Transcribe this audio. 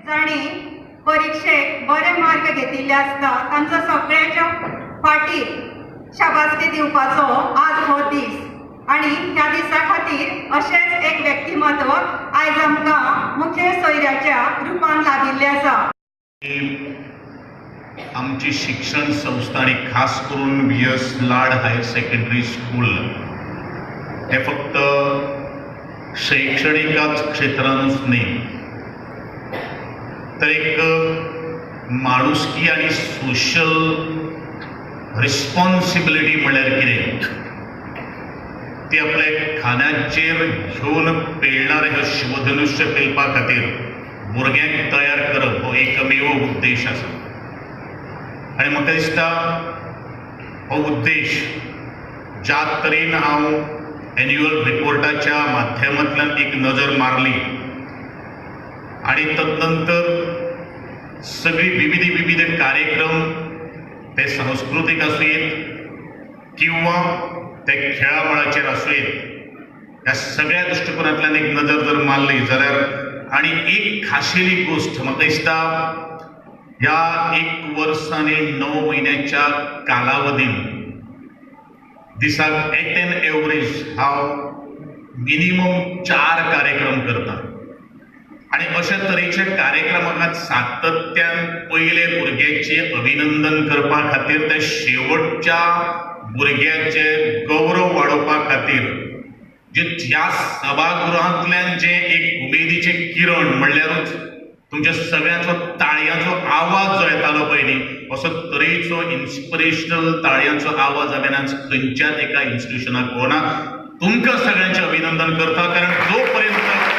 जाणी परीक्षेक बरे मार्क घेतिल्ले आसता तांचो सगळ्याच्या फाटीर शाबासकी दिवपाचो आज हो दीस आणि ह्या दिसा खातीर अशेंच एक व्यक्तिमत्व आयज आमकां मुखेल सोयऱ्याच्या रुपान लाभिल्ले आसा। आमची शिक्षण संस्था आणि खास करून VS लाड हायर सेकंडरी स्कूल हे फक्त शैक्षणिकच क्षेत्रानूच न्ही तर एक माणुसकी आणि सोशल रिस्पॉन्सिबिलिटी म्हळ्यार कितें ती आपल्या खांद्याचेर घेवन पेलणारे हे शिवधनुष्य पेलपा खातीर भुरग्यांक तयार करप हो एकमेव उद्देश आसा आणि म्हाका दिसता हो उद्देश ज्या तरेन हांव एन्युअल रिपोर्टाच्या माध्यमांतल्यान एक नजर मारली आणि तदनंतर सगळी विविध कार्यक्रम ते सांस्कृतिक आसूं किंवा ते खेळामळाचेर आसूं ह्या सगळ्या दृश्टिकोनांतल्यान एक नजर जर मारली जाल्यार आणि एक खाशेली गोष्ट म्हाका दिसता ह्या 1 वर्स आणि 9 म्हयन्याच्या कालावधीन दिसाक एट एन एवरेज हांव मिनिमम 4 कार्यक्रम करता आणि अशा तरेच्या कार्यक्रमांत सातत्यान पयले भुरग्याचे अभिनंदन करपा खातीर ते शेवटच्या भुरग्याचे गौरव वाडोवपा खातीर जे ह्या सभागृहांतल्यान जे एक उमेदीचे किरण म्हणल्यारूच तुमच्या सगळ्यांचो ताळयांचो आवाज जो येतालो पळय न्ही असो तरेचो इन्स्पिरेशनल ताळयांचो आवाज हांवें आज खंयच्याच एका इन्स्टिट्यूशनाक पळोवना। तुमकां सगळ्यांचें अभिनंदन करता कारण जो पर्यंत